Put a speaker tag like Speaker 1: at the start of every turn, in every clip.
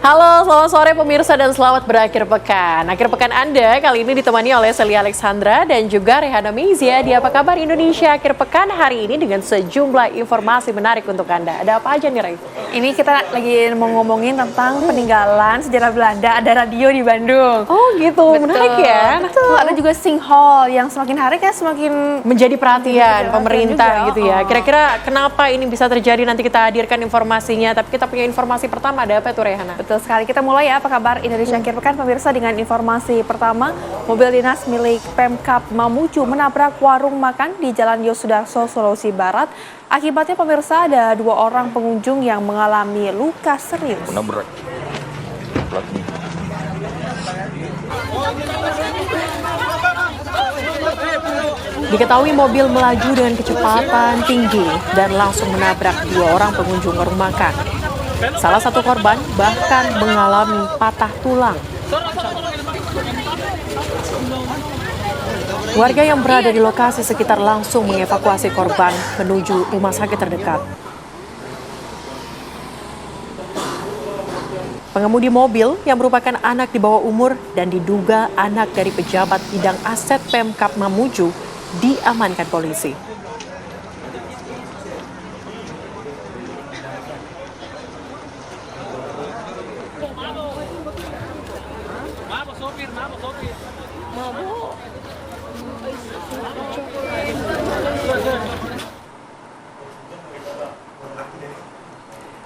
Speaker 1: Halo, selamat sore pemirsa dan selamat berakhir pekan. Akhir pekan Anda kali ini ditemani oleh Celia Alexandra dan juga Rehana Mizia di Apa Kabar Indonesia akhir pekan hari ini dengan sejumlah informasi menarik untuk Anda. Ada apa aja nih, Rey?
Speaker 2: Ini kita lagi mau ngomongin tentang peninggalan sejarah Belanda, ada radio di Bandung.
Speaker 1: Oh gitu, menarik ya.
Speaker 2: Betul, ada juga sing hall yang semakin hari kan semakin
Speaker 1: Menjadi perhatian pemerintah
Speaker 2: juga.
Speaker 1: gitu ya. Kira-kira kenapa ini bisa terjadi, nanti kita hadirkan informasinya. Tapi kita punya informasi pertama, ada apa itu Rehana?
Speaker 2: Betul sekali, kita mulai ya Apa Kabar Indonesia akhir pekan pemirsa dengan informasi pertama. Mobil dinas milik Pemkab Mamuju menabrak warung makan di Jalan Yosudarso, Sulawesi Barat. Akibatnya pemirsa ada 2 orang pengunjung yang mengalami luka serius.
Speaker 3: Menabrak pelakunya.
Speaker 1: Diketahui mobil melaju dengan kecepatan tinggi dan langsung menabrak 2 orang pengunjung warung makan. Salah satu korban bahkan mengalami patah tulang. Warga yang berada di lokasi sekitar langsung mengevakuasi korban menuju rumah sakit terdekat. Pengemudi mobil yang merupakan anak di bawah umur dan diduga anak dari pejabat bidang aset Pemkab Mamuju diamankan polisi.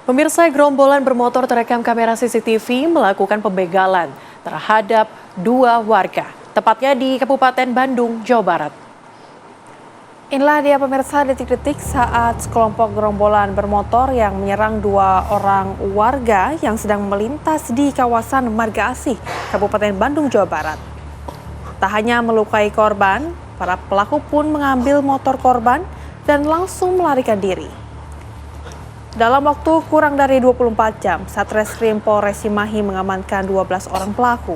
Speaker 1: Pemirsa, gerombolan bermotor terekam kamera CCTV melakukan pembegalan terhadap 2 warga, tepatnya di Kabupaten Bandung, Jawa Barat.
Speaker 2: Inilah dia pemirsa detik-detik saat sekelompok gerombolan bermotor yang menyerang 2 orang warga yang sedang melintas di kawasan Marga Asih, Kabupaten Bandung, Jawa Barat. Tak hanya melukai korban, para pelaku pun mengambil motor korban dan langsung melarikan diri. Dalam waktu kurang dari 24 jam, Satreskrim Polres Cimahi mengamankan 12 orang pelaku.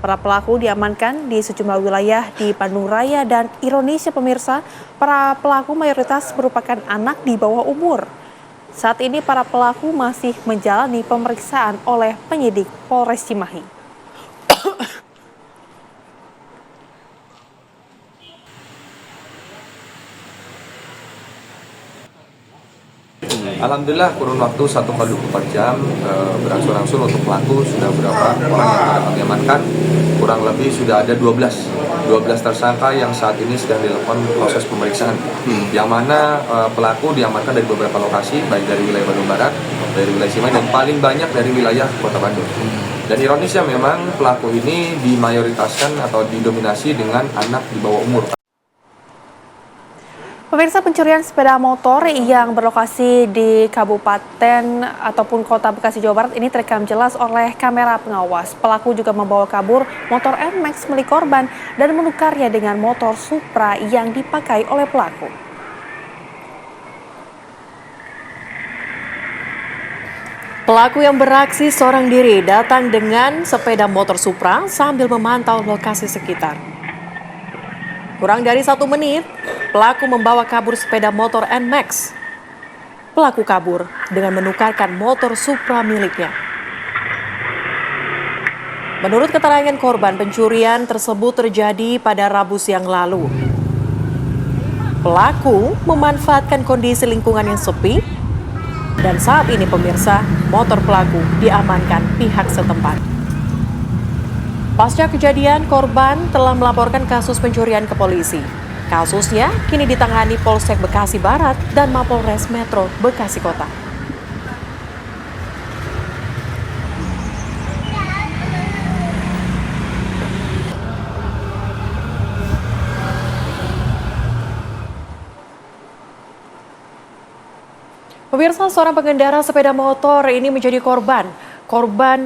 Speaker 2: Para pelaku diamankan di sejumlah wilayah di Bandung Raya dan ironisnya pemirsa, para pelaku mayoritas merupakan anak di bawah umur. Saat ini para pelaku masih menjalani pemeriksaan oleh penyidik Polres Cimahi.
Speaker 3: Alhamdulillah kurun waktu 1x24 jam berangsur-angsur untuk pelaku sudah berapa orang yang dapat diamankan. Kurang lebih sudah ada 12 tersangka yang saat ini sedang dilakukan proses pemeriksaan. Yang mana pelaku diamankan dari beberapa lokasi, baik dari wilayah Bandung Barat, dari wilayah Cimahi, dan paling banyak dari wilayah Kota Bandung. Dan ironisnya memang pelaku ini dimayoritaskan atau didominasi dengan anak di bawah umur.
Speaker 2: Pemirsa, pencurian sepeda motor yang berlokasi di Kabupaten ataupun Kota Bekasi, Jawa Barat ini terekam jelas oleh kamera pengawas. Pelaku juga membawa kabur motor NMAX milik korban dan menukarnya dengan motor Supra yang dipakai oleh pelaku.
Speaker 1: Pelaku yang beraksi seorang diri datang dengan sepeda motor Supra sambil memantau lokasi sekitar. Kurang dari 1 menit, pelaku membawa kabur sepeda motor NMAX. Pelaku kabur dengan menukarkan motor Supra miliknya. Menurut keterangan korban, pencurian tersebut terjadi pada Rabu siang lalu. Pelaku memanfaatkan kondisi lingkungan yang sepi, dan saat ini pemirsa, motor pelaku diamankan pihak setempat. Pasca kejadian, korban telah melaporkan kasus pencurian ke polisi. Kasusnya kini ditangani Polsek Bekasi Barat dan Mapolres Metro Bekasi Kota. Pemirsa, seorang pengendara sepeda motor ini menjadi korban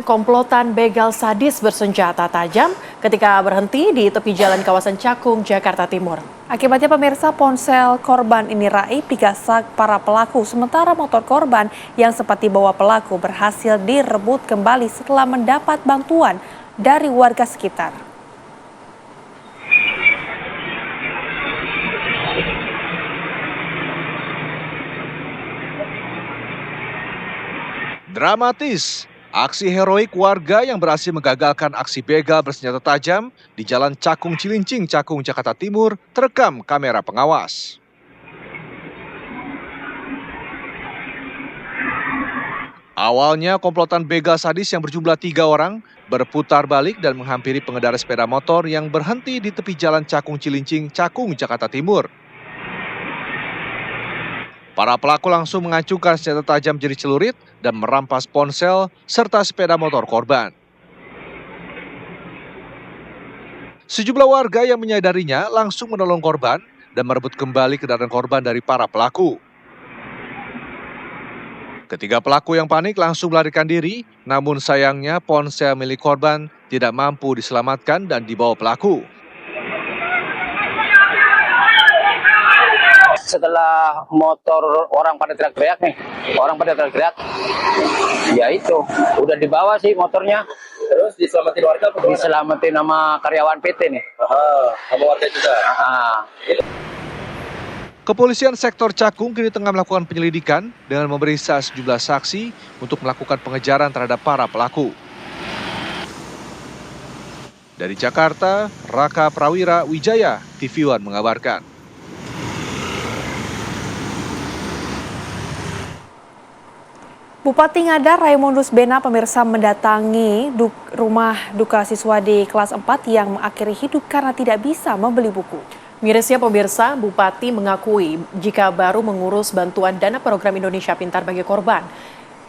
Speaker 1: komplotan begal sadis bersenjata tajam ketika berhenti di tepi jalan kawasan Cakung, Jakarta Timur.
Speaker 2: Akibatnya pemirsa, ponsel korban ini raib digasak para pelaku, sementara motor korban yang sempat dibawa pelaku berhasil direbut kembali setelah mendapat bantuan dari warga sekitar.
Speaker 4: Dramatis, Aksi heroik warga yang berhasil menggagalkan aksi begal bersenjata tajam di Jalan Cakung Cilincing, Cakung, Jakarta Timur terekam kamera pengawas. Awalnya komplotan begal sadis yang berjumlah 3 orang berputar balik dan menghampiri pengendara sepeda motor yang berhenti di tepi Jalan Cakung Cilincing, Cakung, Jakarta Timur. Para pelaku langsung mengacungkan senjata tajam jenis celurit dan merampas ponsel serta sepeda motor korban. Sejumlah warga yang menyadarinya langsung menolong korban dan merebut kembali kendaraan korban dari para pelaku. Ketiga pelaku yang panik langsung melarikan diri, namun sayangnya ponsel milik korban tidak mampu diselamatkan dan dibawa pelaku.
Speaker 5: Setelah motor orang pada teriak-teriak ya itu udah dibawa sih motornya.
Speaker 3: Terus diselamatin warga apa?
Speaker 5: Diselamatin sama karyawan PT nih.
Speaker 3: Sama warga juga.
Speaker 4: Kepolisian sektor Cakung kini tengah melakukan penyelidikan dengan memeriksa sejumlah saksi untuk melakukan pengejaran terhadap para pelaku. Dari Jakarta, Raka Prawira Wijaya, TV One mengabarkan.
Speaker 2: Bupati Ngada Raimundus Bena pemirsa mendatangi rumah duka siswa di kelas 4 yang mengakhiri hidup karena tidak bisa membeli buku.
Speaker 1: Mirisnya pemirsa, Bupati mengakui jika baru mengurus bantuan dana program Indonesia Pintar bagi korban.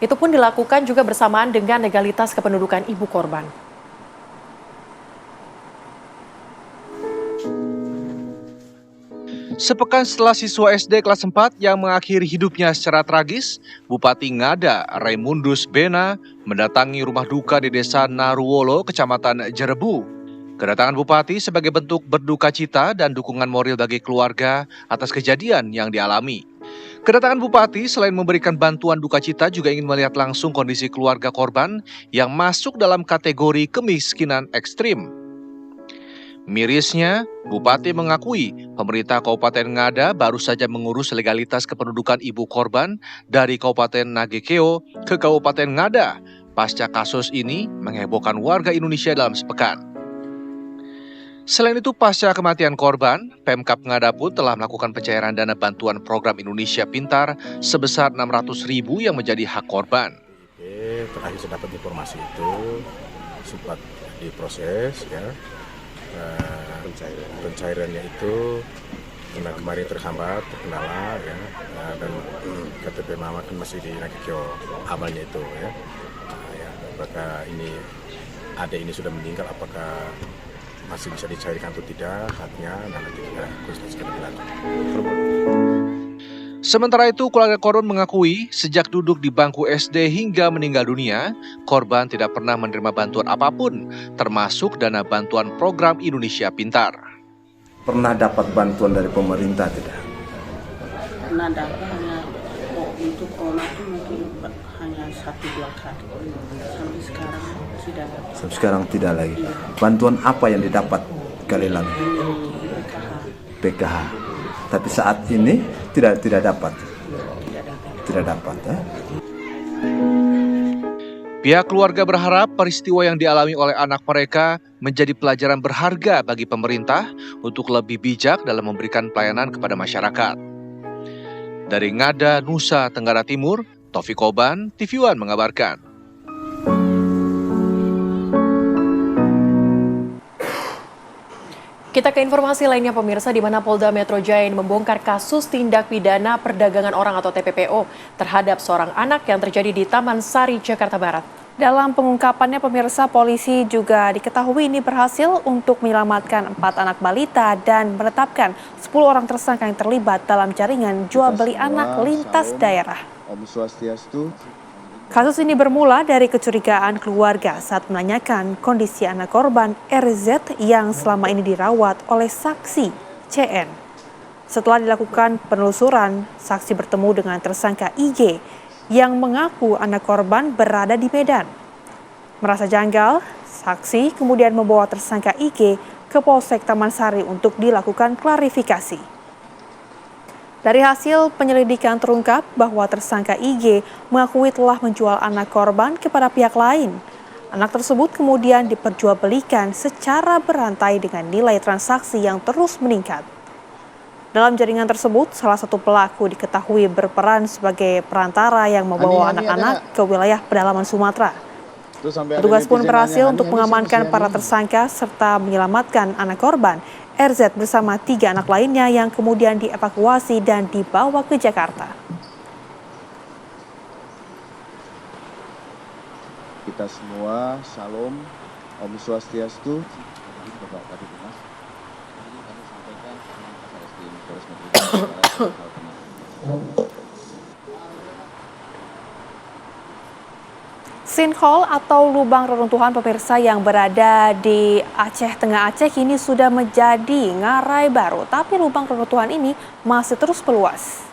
Speaker 1: Itu pun dilakukan juga bersamaan dengan legalitas kependudukan ibu korban.
Speaker 4: Sepekan setelah siswa SD kelas 4 yang mengakhiri hidupnya secara tragis, Bupati Ngada Raimundus Bena mendatangi rumah duka di Desa Naruwolo, Kecamatan Jerebu. Kedatangan Bupati sebagai bentuk berduka cita dan dukungan moral bagi keluarga atas kejadian yang dialami. Kedatangan Bupati selain memberikan bantuan duka cita juga ingin melihat langsung kondisi keluarga korban yang masuk dalam kategori kemiskinan ekstrim. Mirisnya, Bupati mengakui pemerintah Kabupaten Ngada baru saja mengurus legalitas kependudukan ibu korban dari Kabupaten Nagekeo ke Kabupaten Ngada. Pasca kasus ini menghebohkan warga Indonesia dalam sepekan. Selain itu, pasca kematian korban, Pemkab Ngada pun telah melakukan pencairan dana bantuan program Indonesia Pintar sebesar 600.000 yang menjadi hak korban.
Speaker 6: Terakhir saya dapat informasi itu sempat diproses ya. Pencairannya itu karena kemarin terhambat, terkendala ya, dan KTP Mama kan masih di Nagekeo amalnya itu ya. Apakah ini adik ini sudah meninggal, apakah masih bisa dicairkan atau tidak haknya, dan nanti kita konsultasikan lebih lanjut.
Speaker 4: Sementara itu, keluarga korban mengakui sejak duduk di bangku SD hingga meninggal dunia, korban tidak pernah menerima bantuan apapun, termasuk dana bantuan program Indonesia Pintar.
Speaker 7: Pernah dapat bantuan dari pemerintah tidak?
Speaker 8: Pernah dapat, hanya untuk sekolah itu mungkin hanya 1-2 kali. Sampai sekarang tidak dapat.
Speaker 7: Sampai sekarang tidak lagi. Bantuan apa yang didapat kali lagi? PKH. Tapi saat ini tidak dapat. Tidak dapat.
Speaker 4: Pihak keluarga berharap peristiwa yang dialami oleh anak mereka menjadi pelajaran berharga bagi pemerintah untuk lebih bijak dalam memberikan pelayanan kepada masyarakat. Dari Ngada, Nusa Tenggara Timur, Taufik Koban, TV One mengabarkan.
Speaker 1: Kita ke informasi lainnya pemirsa, di mana Polda Metro Jaya membongkar kasus tindak pidana perdagangan orang atau TPPO terhadap seorang anak yang terjadi di Taman Sari, Jakarta Barat.
Speaker 2: Dalam pengungkapannya pemirsa, polisi juga diketahui ini berhasil untuk menyelamatkan 4 anak balita dan menetapkan 10 orang tersangka yang terlibat dalam jaringan jual beli anak lintas daerah.
Speaker 9: Om Swastiastu.
Speaker 2: Kasus ini bermula dari kecurigaan keluarga saat menanyakan kondisi anak korban RZ yang selama ini dirawat oleh saksi CN. Setelah dilakukan penelusuran, saksi bertemu dengan tersangka IG yang mengaku anak korban berada di Medan. Merasa janggal, saksi kemudian membawa tersangka IG ke Polsek Taman Sari untuk dilakukan klarifikasi. Dari hasil penyelidikan terungkap bahwa tersangka IG mengakui telah menjual anak korban kepada pihak lain. Anak tersebut kemudian diperjualbelikan secara berantai dengan nilai transaksi yang terus meningkat. Dalam jaringan tersebut, salah satu pelaku diketahui berperan sebagai perantara yang membawa anak-anak ke wilayah pedalaman Sumatera. Petugas pun berhasil untuk mengamankan para tersangka serta menyelamatkan anak korban, RZ bersama 3 anak lainnya yang kemudian dievakuasi dan dibawa ke Jakarta.
Speaker 9: Kita semua, Salam, Om Swastiastu. Bapak Kadiphumas, kami sampaikan Satreskrim Polres Metro
Speaker 2: Sinkhole atau lubang reruntuhan pemirsa yang berada di Aceh Tengah Aceh kini sudah menjadi ngarai baru, tapi lubang reruntuhan ini masih terus meluas.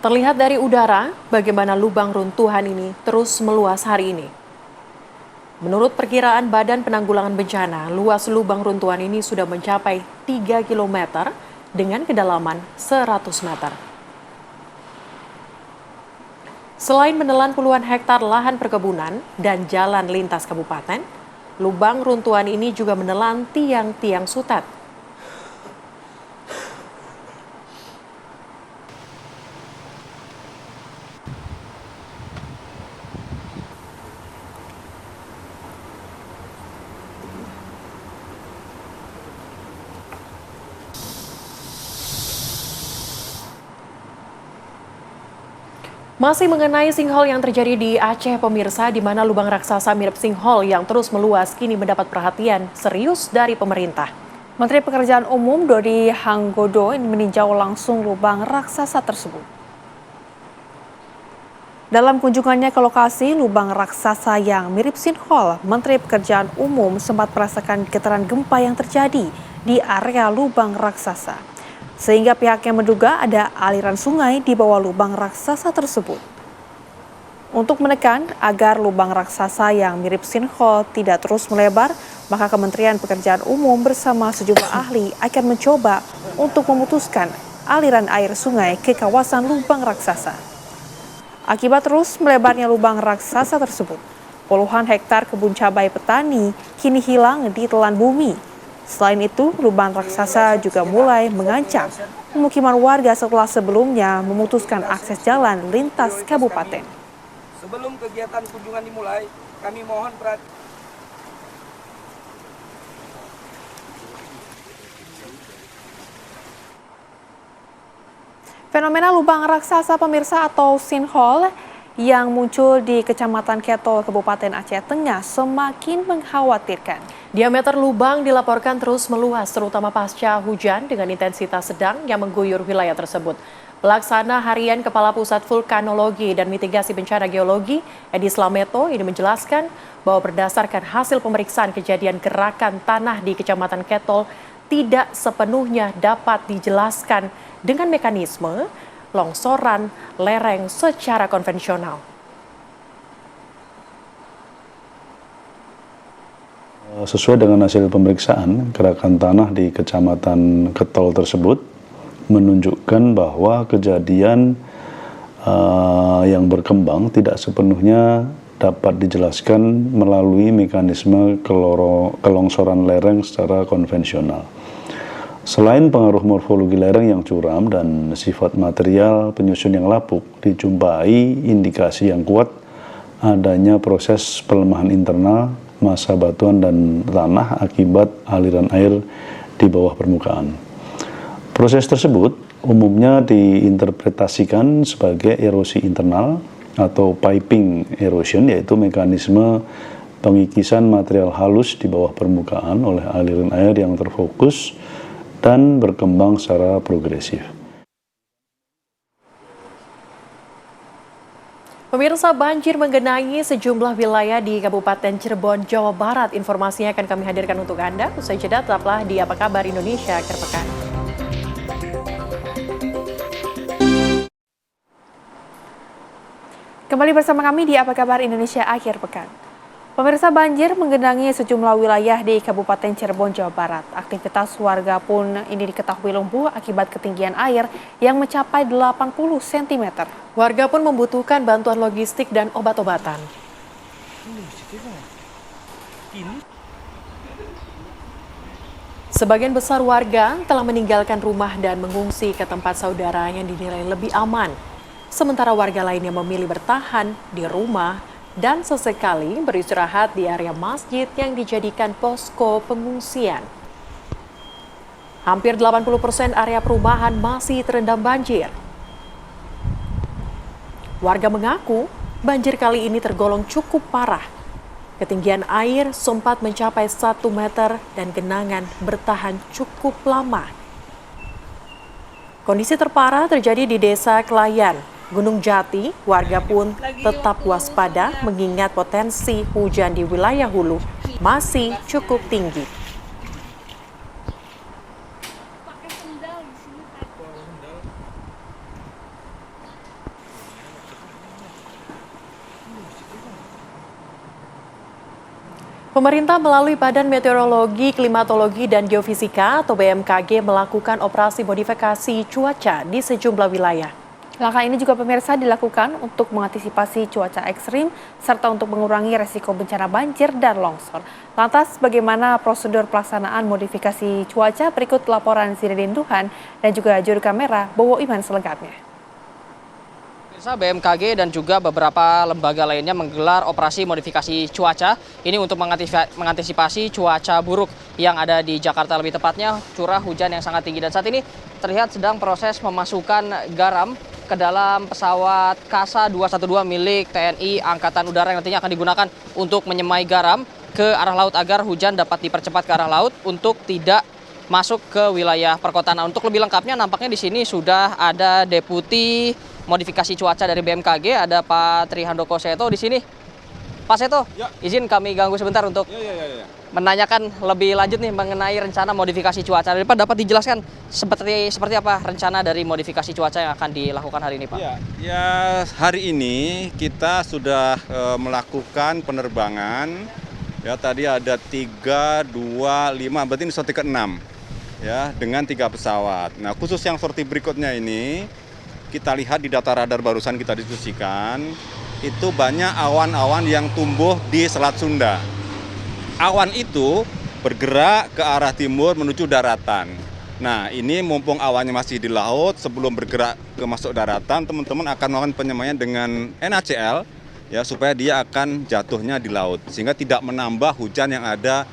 Speaker 1: Terlihat dari udara bagaimana lubang runtuhan ini terus meluas hari ini. Menurut perkiraan Badan Penanggulangan Bencana, luas lubang runtuhan ini sudah mencapai 3 km dengan kedalaman 100 meter. Selain menelan puluhan hektar lahan perkebunan dan jalan lintas kabupaten, lubang runtuhan ini juga menelan tiang-tiang sutet. Masih mengenai sinkhole yang terjadi di Aceh, pemirsa, di mana lubang raksasa mirip sinkhole yang terus meluas kini mendapat perhatian serius dari pemerintah.
Speaker 2: Menteri Pekerjaan Umum Dodi Hanggodo meninjau langsung lubang raksasa tersebut. Dalam kunjungannya ke lokasi lubang raksasa yang mirip sinkhole, Menteri Pekerjaan Umum sempat merasakan getaran gempa yang terjadi di area lubang raksasa, sehingga pihaknya menduga ada aliran sungai di bawah lubang raksasa tersebut. Untuk menekan agar lubang raksasa yang mirip sinkhole tidak terus melebar, maka Kementerian Pekerjaan Umum bersama sejumlah ahli akan mencoba untuk memutuskan aliran air sungai ke kawasan lubang raksasa. Akibat terus melebarnya lubang raksasa tersebut, puluhan hektar kebun cabai petani kini hilang ditelan bumi. Selain itu, lubang raksasa juga mulai mengancam pemukiman warga setelah sebelumnya memutuskan akses jalan lintas kabupaten.
Speaker 10: Sebelum kegiatan kunjungan dimulai, kami mohon perhatian.
Speaker 2: Fenomena lubang raksasa pemirsa atau sinkhole yang muncul di Kecamatan Ketol, Kabupaten Aceh Tengah semakin mengkhawatirkan.
Speaker 1: Diameter lubang dilaporkan terus meluas, terutama pasca hujan dengan intensitas sedang yang mengguyur wilayah tersebut. Pelaksana Harian Kepala Pusat Vulkanologi dan Mitigasi Bencana Geologi, Edi Slameto, ini menjelaskan bahwa berdasarkan hasil pemeriksaan kejadian gerakan tanah di Kecamatan Ketol tidak sepenuhnya dapat dijelaskan dengan mekanisme longsoran lereng secara konvensional.
Speaker 11: Sesuai dengan hasil pemeriksaan, gerakan tanah di Kecamatan Ketol tersebut menunjukkan bahwa kejadian yang berkembang tidak sepenuhnya dapat dijelaskan melalui mekanisme kelongsoran lereng secara konvensional. Selain pengaruh morfologi lereng yang curam dan sifat material penyusun yang lapuk, dijumpai indikasi yang kuat adanya proses pelemahan internal massa batuan dan tanah akibat aliran air di bawah permukaan. Proses tersebut umumnya diinterpretasikan sebagai erosi internal atau piping erosion, yaitu mekanisme pengikisan material halus di bawah permukaan oleh aliran air yang terfokus dan berkembang secara progresif.
Speaker 1: Pemirsa, banjir menggenangi sejumlah wilayah di Kabupaten Cirebon, Jawa Barat. Informasinya akan kami hadirkan untuk Anda. Usai jeda, tetaplah di Apa Kabar Indonesia akhir pekan.
Speaker 2: Kembali bersama kami di Apa Kabar Indonesia akhir pekan. Pemirsa, banjir menggenangi sejumlah wilayah di Kabupaten Cirebon, Jawa Barat. Aktivitas warga pun ini diketahui lumpuh akibat ketinggian air yang mencapai 80 cm.
Speaker 1: Warga pun membutuhkan bantuan logistik dan obat-obatan. Sebagian besar warga telah meninggalkan rumah dan mengungsi ke tempat saudara yang dinilai lebih aman. Sementara warga lainnya memilih bertahan di rumah dan sesekali beristirahat di area masjid yang dijadikan posko pengungsian. Hampir 80% area perumahan masih terendam banjir. Warga mengaku banjir kali ini tergolong cukup parah. Ketinggian air sempat mencapai 1 meter dan genangan bertahan cukup lama. Kondisi terparah terjadi di Desa Kelayan, Gunung Jati. Warga pun tetap waspada mengingat potensi hujan di wilayah hulu masih cukup tinggi. Pemerintah melalui Badan Meteorologi, Klimatologi, dan Geofisika atau BMKG melakukan operasi modifikasi cuaca di sejumlah wilayah.
Speaker 2: Langkah ini juga pemirsa dilakukan untuk mengantisipasi cuaca ekstrim serta untuk mengurangi resiko bencana banjir dan longsor. Lantas bagaimana prosedur pelaksanaan modifikasi cuaca? Berikut laporan Zidane Duhan dan juga juru kamera Bowo Iman selengkapnya.
Speaker 12: BMKG dan juga beberapa lembaga lainnya menggelar operasi modifikasi cuaca ini untuk mengantisipasi cuaca buruk yang ada di Jakarta, lebih tepatnya curah hujan yang sangat tinggi. Dan saat ini terlihat sedang proses memasukkan garam ke dalam pesawat KASA 212 milik TNI Angkatan Udara yang nantinya akan digunakan untuk menyemai garam ke arah laut agar hujan dapat dipercepat ke arah laut untuk tidak masuk ke wilayah perkotaan. Untuk lebih lengkapnya nampaknya di sini sudah ada Deputi Modifikasi Cuaca dari BMKG, ada Pak Trihandoko Seto di sini. Pak Seto, izin kami ganggu sebentar untuk menanyakan lebih lanjut nih mengenai rencana modifikasi cuaca. Pak, dapat dijelaskan seperti apa rencana dari modifikasi cuaca yang akan dilakukan hari ini, Pak?
Speaker 13: Ya, hari ini kita sudah melakukan penerbangan. Ya, tadi ada 3, 2, 5, berarti ini sorti ke-6. Ya, dengan 3 pesawat. Nah, khusus yang sorti berikutnya ini kita lihat di data radar barusan kita diskusikan, itu banyak awan-awan yang tumbuh di Selat Sunda. Awan itu bergerak ke arah timur menuju daratan. Nah, ini mumpung awannya masih di laut, sebelum bergerak ke masuk daratan, teman-teman akan melakukan penyemaian dengan NaCl, ya, supaya dia akan jatuhnya di laut, sehingga tidak menambah hujan yang ada,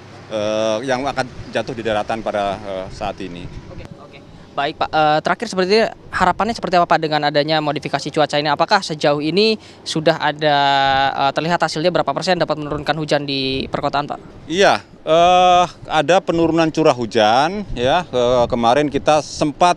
Speaker 13: yang akan jatuh di daratan pada saat ini.
Speaker 12: Baik Pak, terakhir seperti harapannya seperti apa Pak dengan adanya modifikasi cuaca ini? Apakah sejauh ini sudah ada terlihat hasilnya berapa persen dapat menurunkan hujan di perkotaan Pak?
Speaker 13: Iya, ada penurunan curah hujan ya. Kemarin kita sempat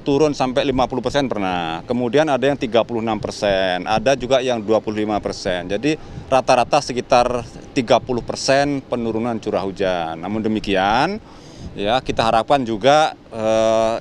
Speaker 13: turun sampai 50% pernah. Kemudian ada yang 36%, ada juga yang 25%. Jadi rata-rata sekitar 30% penurunan curah hujan. Namun demikian, ya, kita harapkan juga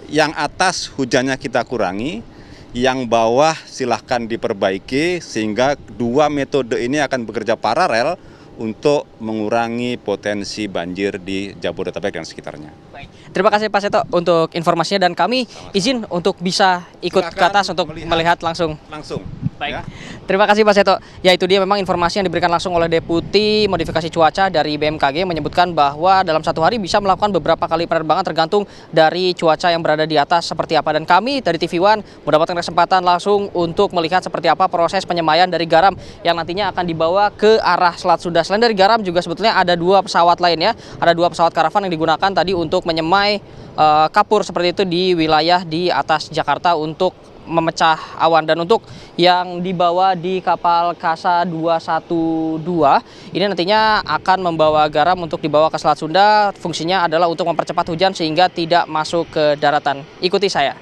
Speaker 13: yang atas hujannya kita kurangi, yang bawah silahkan diperbaiki sehingga dua metode ini akan bekerja paralel untuk mengurangi potensi banjir di Jabodetabek dan sekitarnya.
Speaker 12: Baik. Terima kasih Pak Seto untuk informasinya dan kami izin untuk bisa ikut ke atas untuk melihat langsung. Baik. Ya. Terima kasih Pak Seto. Ya, itu dia memang informasi yang diberikan langsung oleh Deputi Modifikasi Cuaca dari BMKG menyebutkan bahwa dalam satu hari bisa melakukan beberapa kali penerbangan tergantung dari cuaca yang berada di atas seperti apa. Dan kami dari TV One mendapatkan kesempatan langsung untuk melihat seperti apa proses penyemaian dari garam yang nantinya akan dibawa ke arah Selat Sunda. Selain dari garam juga sebetulnya ada 2 pesawat lainnya. Ada 2 pesawat karavan yang digunakan tadi untuk menyemai kapur seperti itu di wilayah di atas Jakarta untuk memecah awan. Dan untuk yang dibawa di kapal KASA 212 ini nantinya akan membawa garam untuk dibawa ke Selat Sunda. Fungsinya adalah untuk mempercepat hujan sehingga tidak masuk ke daratan. Ikuti saya.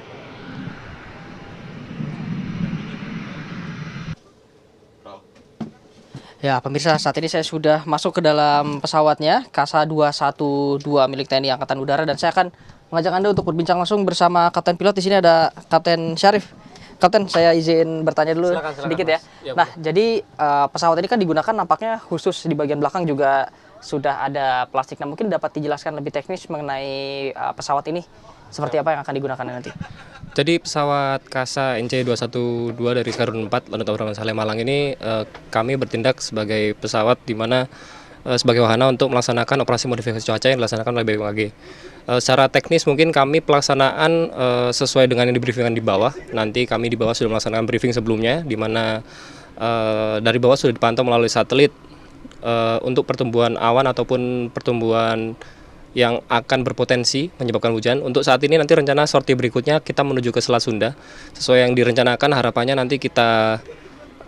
Speaker 12: Ya, pemirsa, saat ini saya sudah masuk ke dalam pesawatnya KASA 212 milik TNI Angkatan Udara dan saya akan mengajak Anda untuk berbincang langsung bersama Kapten Pilot. Di sini ada Kapten Syarif. Kapten, saya izin bertanya dulu sedikit ya.
Speaker 14: Ya,
Speaker 12: Nah, jadi pesawat ini kan digunakan nampaknya khusus di bagian belakang juga sudah ada plastik. Nah, mungkin dapat dijelaskan lebih teknis mengenai pesawat ini seperti apa yang akan digunakan nanti?
Speaker 14: Jadi pesawat KASA NC212 dari Squadron 4 Lanut Abraham Saleh Malang ini kami bertindak sebagai pesawat di mana sebagai wahana untuk melaksanakan operasi modifikasi cuaca yang dilaksanakan oleh BMKG. Secara teknis mungkin kami pelaksanaan sesuai dengan yang dibriefingkan di bawah. Nanti kami di bawah sudah melaksanakan briefing sebelumnya, di mana dari bawah sudah dipantau melalui satelit untuk pertumbuhan awan ataupun pertumbuhan yang akan berpotensi menyebabkan hujan. Untuk saat ini nanti rencana sorti berikutnya kita menuju ke Selat Sunda. Sesuai yang direncanakan, harapannya nanti kita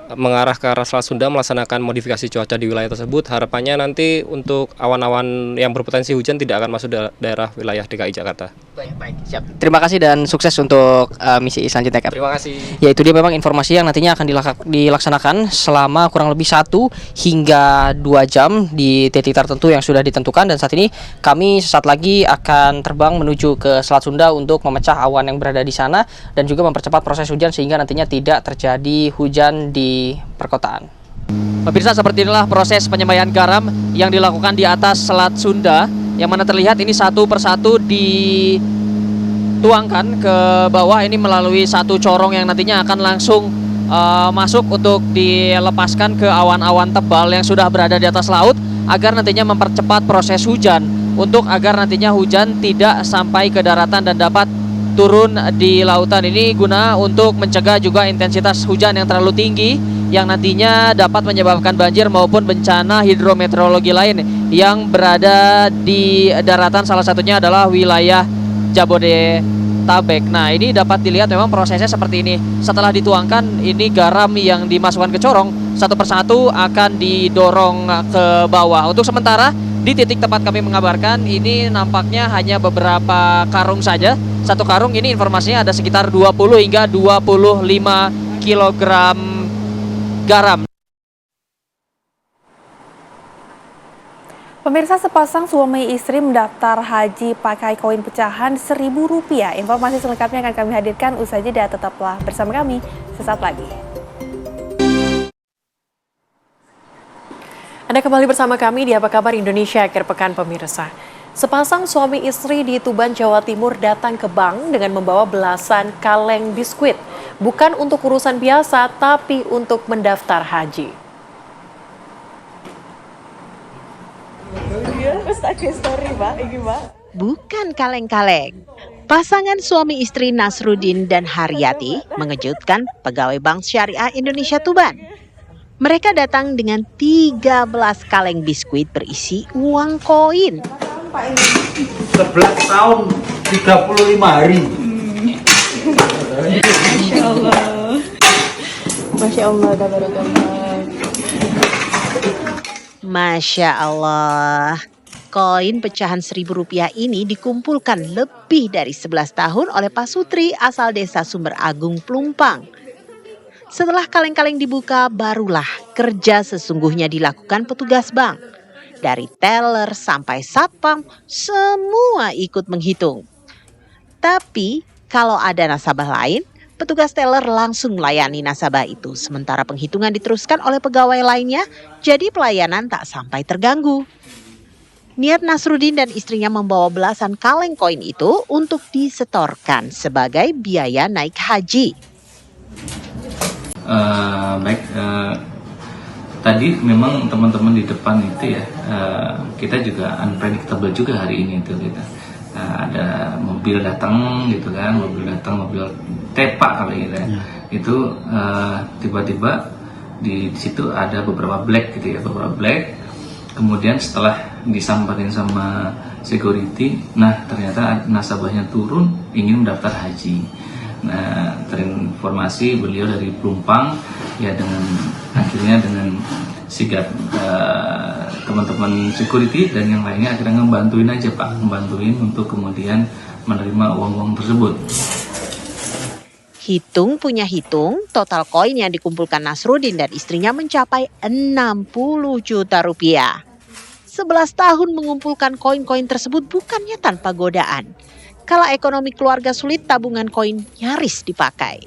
Speaker 14: mengarah ke arah Selat Sunda melaksanakan modifikasi cuaca di wilayah tersebut. Harapannya nanti untuk awan-awan yang berpotensi hujan tidak akan masuk daerah wilayah DKI Jakarta.
Speaker 12: Baik, siap. Terima kasih dan sukses untuk misi selanjutnya, Kap.
Speaker 14: Terima kasih.
Speaker 12: Ya, itu dia memang informasi yang nantinya akan dilaksanakan selama kurang lebih 1 hingga 2 jam di titik tertentu yang sudah ditentukan, dan saat ini kami sesaat lagi akan terbang menuju ke Selat Sunda untuk memecah awan yang berada di sana dan juga mempercepat proses hujan sehingga nantinya tidak terjadi hujan di perkotaan. Pemirsa, seperti inilah proses penyembaian garam yang dilakukan di atas Selat Sunda, yang mana terlihat ini satu persatu dituangkan ke bawah ini melalui satu corong yang nantinya akan langsung masuk untuk dilepaskan ke awan-awan tebal yang sudah berada di atas laut agar nantinya mempercepat proses hujan, untuk agar nantinya hujan tidak sampai ke daratan dan dapat turun di lautan. Ini guna untuk mencegah juga intensitas hujan yang terlalu tinggi yang nantinya dapat menyebabkan banjir maupun bencana hidrometeorologi lain yang berada di daratan, salah satunya adalah wilayah Jabodetabek. Nah, ini dapat dilihat memang prosesnya seperti ini. Setelah dituangkan, ini garam yang dimasukkan ke corong satu persatu akan didorong ke bawah. Untuk sementara di titik tempat kami mengabarkan, ini nampaknya hanya beberapa karung saja. Satu karung ini informasinya ada sekitar 20 hingga 25 kilogram garam.
Speaker 2: Pemirsa, sepasang suami istri mendaftar haji pakai koin pecahan Rp1.000. Informasi selengkapnya akan kami hadirkan usai jeda. Tetaplah bersama kami sesaat lagi.
Speaker 1: Anda kembali bersama kami di Apa Kabar Indonesia akhir pekan, pemirsa. Sepasang suami istri di Tuban, Jawa Timur datang ke bank dengan membawa belasan kaleng biskuit. Bukan untuk urusan biasa, tapi untuk mendaftar haji.
Speaker 15: Bukan kaleng-kaleng. Pasangan suami istri Nasruddin dan Haryati mengejutkan pegawai Bank Syariah Indonesia Tuban. Mereka datang dengan 13 kaleng biskuit berisi uang koin.
Speaker 16: 11 tahun 35 hari. Masya Allah. Masya Allah,
Speaker 15: Masya Allah. Koin pecahan Rp1.000 ini dikumpulkan lebih dari 11 tahun oleh Pak Sutri asal desa Sumber Agung, Plumpang. Setelah kaleng-kaleng dibuka, barulah kerja sesungguhnya dilakukan petugas bank. Dari teller sampai satpam, semua ikut menghitung. Tapi kalau ada nasabah lain, petugas teller langsung melayani nasabah itu. Sementara penghitungan diteruskan oleh pegawai lainnya, jadi pelayanan tak sampai terganggu. Niat Nasruddin dan istrinya membawa belasan kaleng koin itu untuk disetorkan sebagai biaya naik haji.
Speaker 17: Tadi memang teman-teman di depan itu ya, kita juga unpredictable juga hari ini itu kita. Ada mobil datang gitu kan, mobil tepak kali gitu ya. Itu tiba-tiba di situ ada beberapa black gitu ya, beberapa black. Kemudian setelah disamperin sama security, nah ternyata nasabahnya turun ingin mendaftar haji. Nah, terinformasi beliau dari Plumpang ya, akhirnya dengan sigap teman-teman security dan yang lainnya akhirnya ngebantuin aja Pak, ngebantuin untuk kemudian menerima uang-uang tersebut.
Speaker 15: Hitung punya hitung, total koin yang dikumpulkan Nasruddin dan istrinya mencapai 60 juta rupiah. 11 tahun mengumpulkan koin-koin tersebut bukannya tanpa godaan. Kala ekonomi keluarga sulit, tabungan koin nyaris dipakai.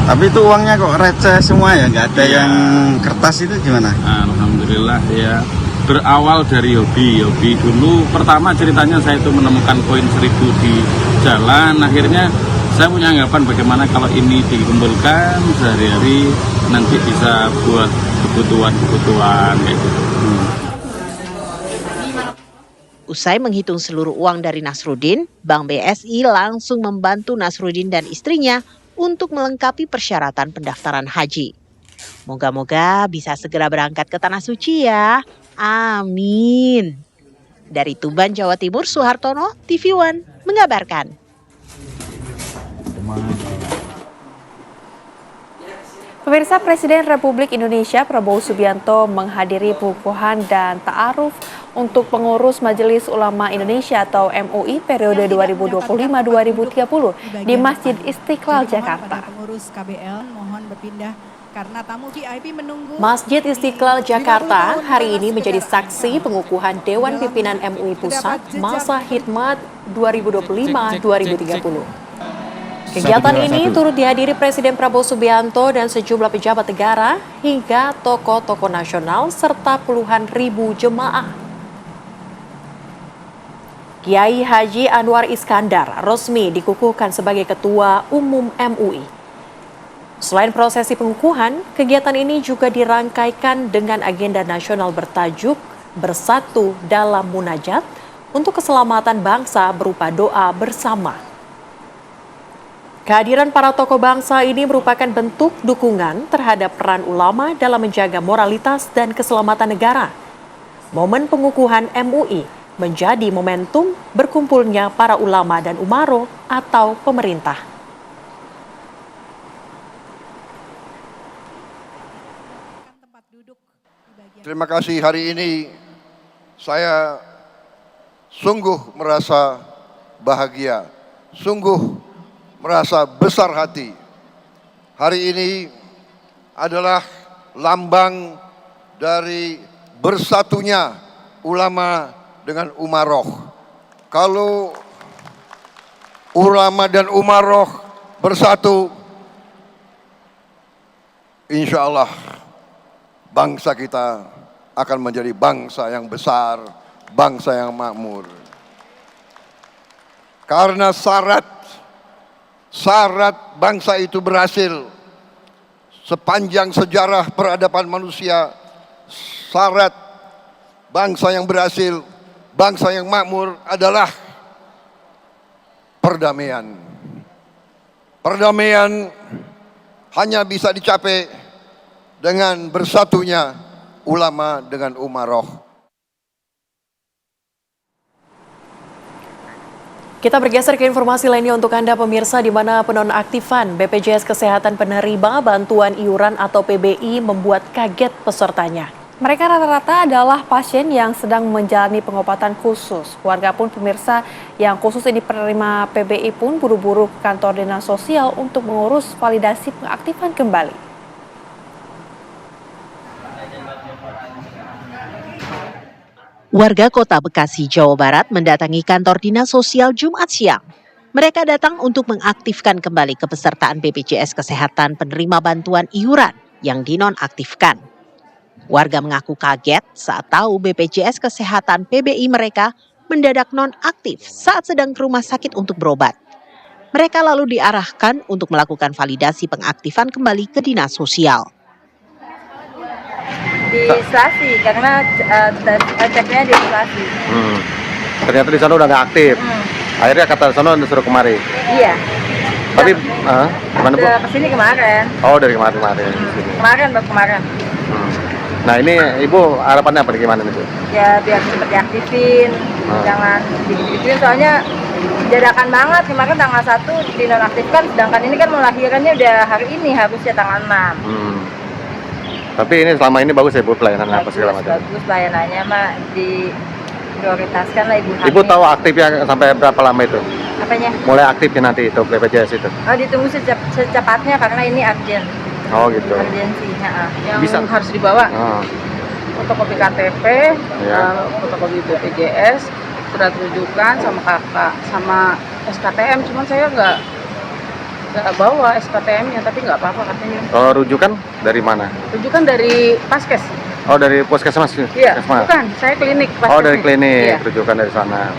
Speaker 18: Tapi itu uangnya kok receh semua ya, nggak ada yang kertas, itu gimana?
Speaker 19: Alhamdulillah ya, berawal dari hobi dulu. Pertama ceritanya saya itu menemukan koin 1000 di jalan. Akhirnya saya punya anggapan bagaimana kalau ini dikumpulkan sehari-hari nanti bisa buat kebutuhan kayak gitu.
Speaker 15: Usai menghitung seluruh uang dari Nasruddin, Bank BSI langsung membantu Nasruddin dan istrinya untuk melengkapi persyaratan pendaftaran haji. Moga-moga bisa segera berangkat ke Tanah Suci ya. Amin. Dari Tuban, Jawa Timur, Suhartono, TV One mengabarkan.
Speaker 2: Pemirsa, Presiden Republik Indonesia Prabowo Subianto menghadiri pengukuhan dan ta'aruf untuk pengurus Majelis Ulama Indonesia atau MUI periode 2025-2030 di Masjid Istiqlal, Jakarta.
Speaker 20: Pengurus KBL mohon berpindah karena tamu VIP menunggu.
Speaker 1: Masjid Istiqlal Jakarta hari ini menjadi saksi pengukuhan Dewan Pimpinan MUI Pusat masa khidmat 2025-2030. Kegiatan ini turut dihadiri Presiden Prabowo Subianto dan sejumlah pejabat negara hingga tokoh-tokoh nasional serta puluhan ribu jemaah. Kiai Haji Anwar Iskandar resmi dikukuhkan sebagai Ketua Umum MUI. Selain prosesi pengukuhan, kegiatan ini juga dirangkaikan dengan agenda nasional bertajuk Bersatu dalam Munajat untuk keselamatan bangsa berupa doa bersama. Kehadiran para tokoh bangsa ini merupakan bentuk dukungan terhadap peran ulama dalam menjaga moralitas dan keselamatan negara. Momen pengukuhan MUI menjadi momentum berkumpulnya para ulama dan umaro atau pemerintah.
Speaker 21: Terima kasih, hari ini saya sungguh merasa bahagia, sungguh merasa besar hati. Hari ini adalah lambang dari bersatunya ulama dengan umaroh. Kalau ulama dan umaroh bersatu, insya Allah bangsa kita akan menjadi bangsa yang besar, bangsa yang makmur. Karena syarat bangsa itu berhasil sepanjang sejarah peradaban manusia, syarat bangsa yang berhasil, bangsa yang makmur adalah perdamaian. Perdamaian hanya bisa dicapai dengan bersatunya ulama dengan umaroh.
Speaker 1: Kita bergeser ke informasi lainnya untuk Anda pemirsa, di mana penonaktifan BPJS Kesehatan penerima bantuan iuran atau PBI membuat kaget pesertanya.
Speaker 2: Mereka rata-rata adalah pasien yang sedang menjalani pengobatan khusus. Warga pun pemirsa yang khusus ini penerima PBI pun buru-buru ke kantor dinas sosial untuk mengurus validasi pengaktifan kembali.
Speaker 15: Warga Kota Bekasi, Jawa Barat mendatangi kantor dinas sosial Jumat siang. Mereka datang untuk mengaktifkan kembali kepesertaan BPJS Kesehatan penerima bantuan iuran yang dinonaktifkan. Warga mengaku kaget saat tahu BPJS Kesehatan PBI mereka mendadak nonaktif saat sedang ke rumah sakit untuk berobat. Mereka lalu diarahkan untuk melakukan validasi pengaktifan kembali ke dinas sosial.
Speaker 22: Di Selasi, karena ceknya di Selasi.
Speaker 23: Ternyata di sana udah nggak aktif. Akhirnya kata sana disuruh kemari.
Speaker 22: Iya.
Speaker 23: Tapi gimana Bu?
Speaker 22: Kesini kemarin.
Speaker 23: Oh, dari kemarin.
Speaker 22: Kemarin.
Speaker 23: Nah, ini Ibu harapannya apa gimana nih Bu?
Speaker 22: Ya biar cepat diaktifin, jangan diaktifin soalnya dadakan banget. Kemarin tanggal 1 dinonaktifkan, sedangkan ini kan melahirannya udah hari ini, harusnya tanggal 6.
Speaker 23: Tapi ini selama ini bagus ya Bu pelayanan apa segala macam?
Speaker 22: Bagus pelayanannya mah diprioritaskan lah Ibu.
Speaker 23: Ibu tahu aktifnya sampai berapa lama itu?
Speaker 22: Apanya?
Speaker 23: Mulai aktifnya nanti itu BPJS itu?
Speaker 22: Oh, ditunggu secepatnya karena ini urgent.
Speaker 23: Oh gitu.
Speaker 22: Urgensi, yang
Speaker 23: bisa
Speaker 22: harus dibawa. Fotokopi KTP, fotokopi BPJS, surat rujukan sama kakak, sama SKTM. Cuman saya nggak bawa SKTM-nya, tapi nggak apa-apa katanya.
Speaker 23: Oh, rujukan dari mana?
Speaker 22: Rujukan dari Paskes.
Speaker 23: Oh, dari puskesmas?
Speaker 22: Iya, bukan, saya klinik.
Speaker 23: Oh, dari klinik,
Speaker 22: Iya.
Speaker 23: rujukan dari sana.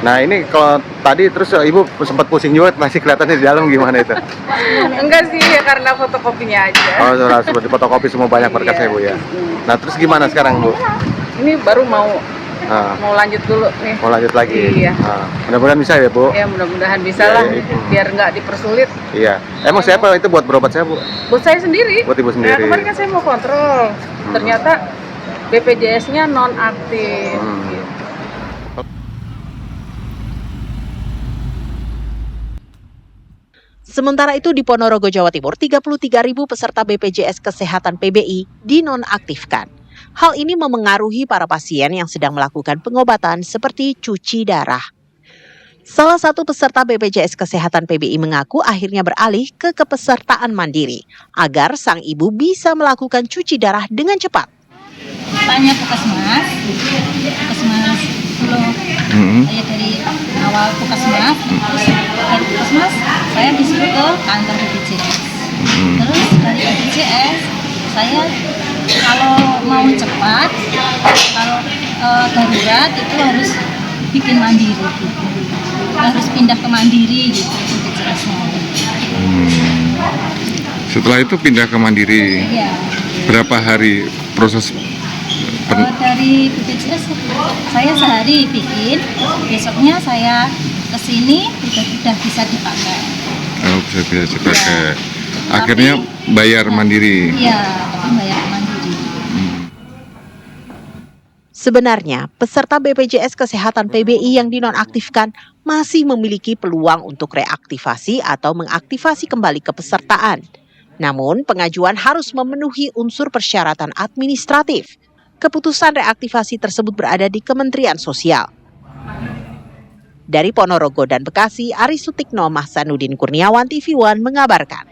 Speaker 23: Nah, ini kalau tadi terus Ibu sempat pusing juga, masih kelihatannya di dalam gimana itu?
Speaker 22: Enggak sih, ya karena fotokopinya aja.
Speaker 23: Oh, seperti fotokopi semua banyak berkasnya Bu ya. Nah, terus gimana sekarang Bu?
Speaker 22: Ini baru mau lanjut dulu nih.
Speaker 23: Mau lanjut lagi?
Speaker 22: Iya.
Speaker 23: Mudah-mudahan bisa ya Bu?
Speaker 22: Ya mudah-mudahan bisa lah, biar nggak dipersulit.
Speaker 23: Iya. Emang siapa itu buat berobat saya Bu?
Speaker 22: Buat saya sendiri.
Speaker 23: Buat Ibu sendiri.
Speaker 22: Nah, kemarin kan saya mau kontrol, ternyata BPJS-nya non-aktif.
Speaker 15: Sementara itu di Ponorogo, Jawa Timur, 33.000 peserta BPJS Kesehatan PBI dinonaktifkan. Hal ini memengaruhi para pasien yang sedang melakukan pengobatan seperti cuci darah. Salah satu peserta BPJS Kesehatan PBI mengaku akhirnya beralih ke kepesertaan mandiri agar sang ibu bisa melakukan cuci darah dengan cepat.
Speaker 3: Tanya Puskesmas dulu. Saya dari awal Puskesmas, terus dari Puskesmas saya disuruh ke kantor BPJS. Terus dari BPJS saya kalau mau cepat, kalau darurat itu harus bikin mandiri gitu. Harus pindah ke mandiri gitu BPJS-nya.
Speaker 5: Setelah itu pindah ke mandiri.
Speaker 3: Iya.
Speaker 5: Berapa hari proses?
Speaker 3: Dari BPJS saya sehari bikin, besoknya saya kesini udah bisa dipakai.
Speaker 5: Oh, bisa dipakai. Akhirnya bayar mandiri.
Speaker 3: Iya, tapi bayar mandiri.
Speaker 15: Sebenarnya, peserta BPJS Kesehatan PBI yang dinonaktifkan masih memiliki peluang untuk reaktivasi atau mengaktifasi kembali kepesertaan. Namun, pengajuan harus memenuhi unsur persyaratan administratif. Keputusan reaktivasi tersebut berada di Kementerian Sosial. Dari Ponorogo dan Bekasi, Ari Sutikno, Mahsanuddin Kurniawan, TV One mengabarkan.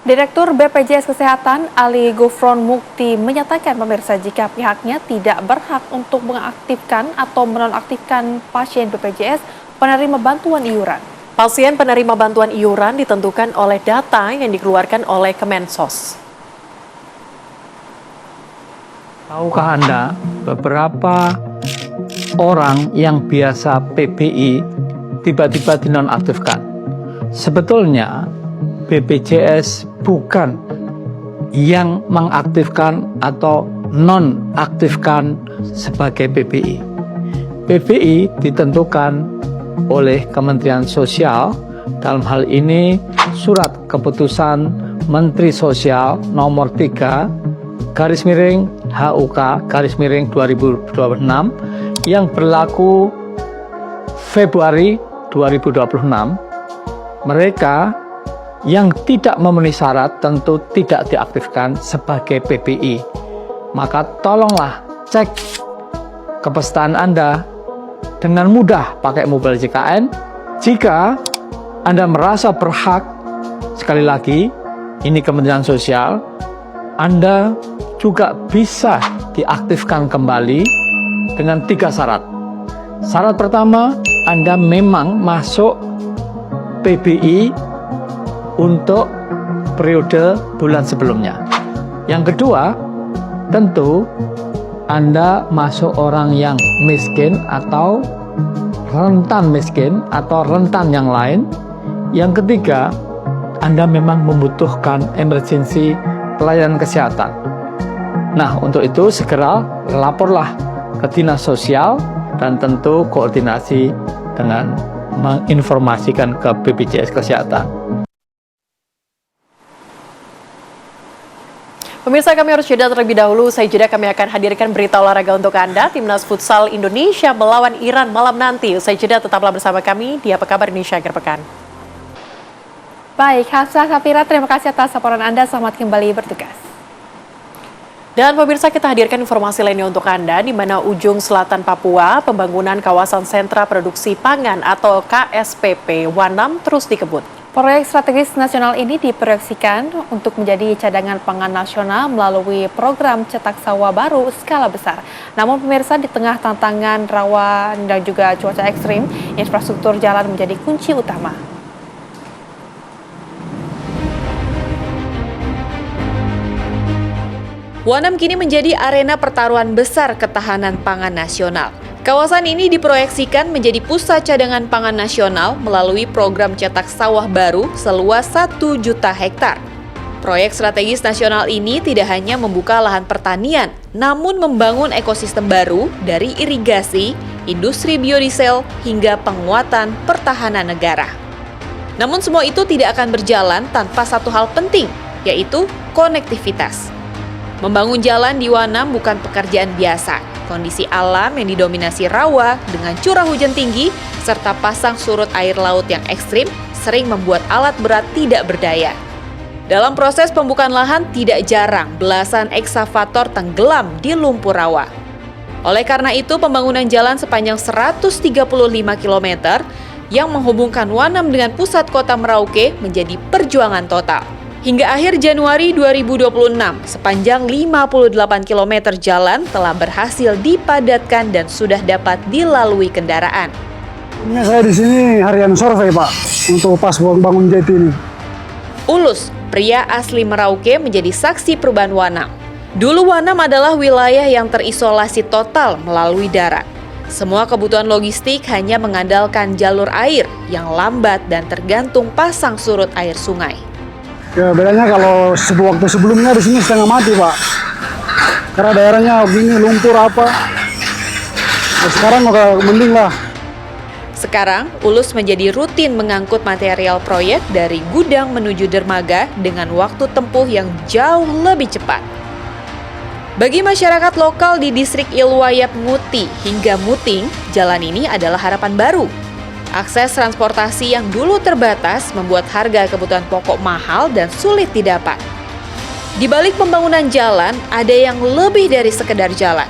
Speaker 2: Direktur BPJS Kesehatan Ali Gufron Mukti menyatakan pemirsa jika pihaknya tidak berhak untuk mengaktifkan atau menonaktifkan pasien BPJS penerima bantuan iuran.
Speaker 1: Pasien penerima bantuan iuran ditentukan oleh data yang dikeluarkan oleh Kemensos.
Speaker 6: Tahukah Anda beberapa orang yang biasa PBI tiba-tiba dinonaktifkan? Sebetulnya BPJS bukan yang mengaktifkan atau nonaktifkan sebagai PBI. PBI ditentukan oleh Kementerian Sosial, dalam hal ini surat keputusan Menteri Sosial nomor 3 /HUK/2026 yang berlaku Februari 2026. Mereka yang tidak memenuhi syarat tentu tidak diaktifkan sebagai PBI. Maka tolonglah cek kepesertaan Anda dengan mudah pakai mobile JKN. Jika Anda merasa berhak, sekali lagi, ini Kementerian Sosial, Anda juga bisa diaktifkan kembali dengan 3 syarat. Syarat pertama, Anda memang masuk PBI untuk periode bulan sebelumnya. Yang kedua, tentu Anda masuk orang yang miskin atau rentan miskin atau rentan yang lain. Yang ketiga, Anda memang membutuhkan emergensi pelayanan kesehatan. Nah, untuk itu segera laporlah ke Dinas Sosial dan tentu koordinasi dengan menginformasikan ke BPJS Kesehatan.
Speaker 1: Pemirsa, kami harus jeda terlebih dahulu. Usai jeda kami akan hadirkan berita olahraga untuk Anda. Timnas Futsal Indonesia melawan Iran malam nanti. Usai jeda tetaplah bersama kami di Apa Kabar Indonesia Akhir Pekan.
Speaker 2: Baik, Hafsah Safira, terima kasih atas laporan Anda. Selamat kembali bertugas.
Speaker 1: Dan pemirsa, kita hadirkan informasi lainnya untuk Anda, di mana ujung selatan Papua, pembangunan kawasan sentra produksi pangan atau KSPP Wanam terus dikebut.
Speaker 2: Proyek strategis nasional ini diproyeksikan untuk menjadi cadangan pangan nasional melalui program cetak sawah baru skala besar. Namun pemirsa, di tengah tantangan rawan dan juga cuaca ekstrim, infrastruktur jalan menjadi kunci utama.
Speaker 1: Wanam kini menjadi arena pertaruhan besar ketahanan pangan nasional. Kawasan ini diproyeksikan menjadi pusat cadangan pangan nasional melalui program cetak sawah baru seluas 1 juta hektar. Proyek strategis nasional ini tidak hanya membuka lahan pertanian, namun membangun ekosistem baru dari irigasi, industri biodiesel, hingga penguatan pertahanan negara. Namun semua itu tidak akan berjalan tanpa satu hal penting, yaitu konektivitas. Membangun jalan di Wanam bukan pekerjaan biasa. Kondisi alam yang didominasi rawa dengan curah hujan tinggi serta pasang surut air laut yang ekstrim sering membuat alat berat tidak berdaya. Dalam proses pembukaan lahan tidak jarang belasan eksavator tenggelam di lumpur rawa. Oleh karena itu, pembangunan jalan sepanjang 135 km yang menghubungkan Wanam dengan pusat kota Merauke menjadi perjuangan total. Hingga akhir Januari 2026, sepanjang 58 km jalan telah berhasil dipadatkan dan sudah dapat dilalui kendaraan.
Speaker 4: Ini saya di sini harian survei, Pak, untuk pas bangun jati ini.
Speaker 1: Ulus, pria asli Merauke, menjadi saksi perubahan Wanam. Dulu Wanam adalah wilayah yang terisolasi total melalui darat. Semua kebutuhan logistik hanya mengandalkan jalur air yang lambat dan tergantung pasang surut air sungai.
Speaker 4: Ya, bedanya kalau waktu sebelumnya di sini setengah mati, Pak. Karena daerahnya begini lumpur apa. Nah, sekarang udah mending lah.
Speaker 1: Sekarang, Ulus menjadi rutin mengangkut material proyek dari gudang menuju dermaga dengan waktu tempuh yang jauh lebih cepat. Bagi masyarakat lokal di distrik Ilwayap Nguti hingga Muting, jalan ini adalah harapan baru. Akses transportasi yang dulu terbatas membuat harga kebutuhan pokok mahal dan sulit didapat. Di balik pembangunan jalan, ada yang lebih dari sekedar jalan.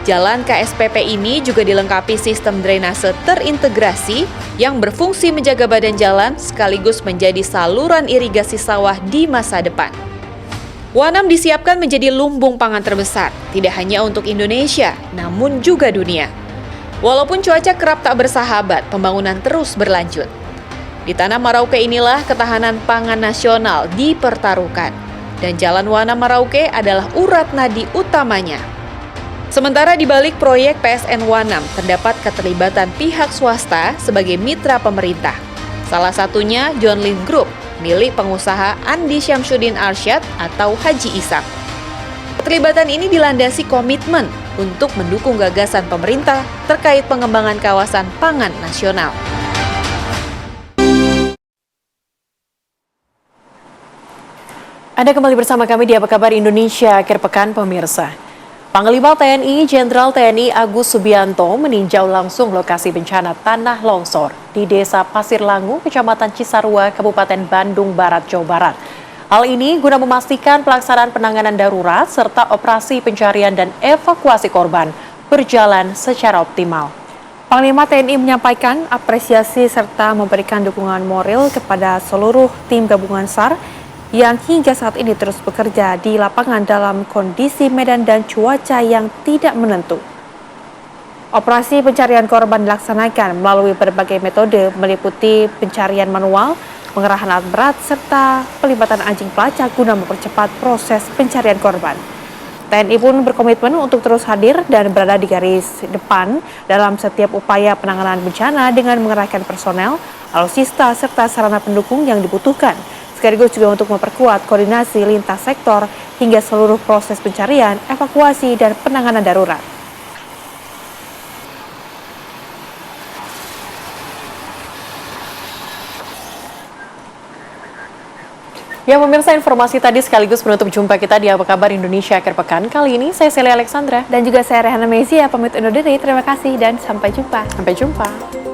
Speaker 1: Jalan KSPP ini juga dilengkapi sistem drainase terintegrasi yang berfungsi menjaga badan jalan sekaligus menjadi saluran irigasi sawah di masa depan. Wanam disiapkan menjadi lumbung pangan terbesar, tidak hanya untuk Indonesia, namun juga dunia. Walaupun cuaca kerap tak bersahabat, pembangunan terus berlanjut. Di tanah Merauke inilah ketahanan pangan nasional dipertaruhkan. Dan Jalan Wanam Merauke adalah urat nadi utamanya. Sementara di balik proyek PSN Wanam terdapat keterlibatan pihak swasta sebagai mitra pemerintah. Salah satunya John Lin Group, milik pengusaha Andi Syamsuddin Arsyad atau Haji Isam. Keterlibatan ini dilandasi komitmen untuk mendukung gagasan pemerintah terkait pengembangan kawasan pangan nasional. Anda kembali bersama kami di Apa Kabar Indonesia akhir pekan, pemirsa. Panglima TNI Jenderal TNI Agus Subianto meninjau langsung lokasi bencana tanah longsor di Desa Pasir Langu, Kecamatan Cisarua, Kabupaten Bandung Barat, Jawa Barat. Hal ini guna memastikan pelaksanaan penanganan darurat serta operasi pencarian dan evakuasi korban berjalan secara optimal.
Speaker 2: Panglima TNI menyampaikan apresiasi serta memberikan dukungan moral kepada seluruh tim gabungan SAR yang hingga saat ini terus bekerja di lapangan dalam kondisi medan dan cuaca yang tidak menentu. Operasi pencarian korban dilaksanakan melalui berbagai metode meliputi pencarian manual, pengerahan alat berat, serta pelibatan anjing pelacak guna mempercepat proses pencarian korban. TNI pun berkomitmen untuk terus hadir dan berada di garis depan dalam setiap upaya penanganan bencana dengan mengerahkan personel, alutsista, serta sarana pendukung yang dibutuhkan, sekaligus juga untuk memperkuat koordinasi lintas sektor hingga seluruh proses pencarian, evakuasi, dan penanganan darurat.
Speaker 1: Ya pemirsa, informasi tadi sekaligus menutup jumpa kita di Apa Kabar Indonesia akhir pekan. Kali ini saya Celia Alexandra.
Speaker 2: Dan juga saya Rehana Mezia, pamit undur diri. Terima kasih dan sampai jumpa.
Speaker 1: Sampai jumpa.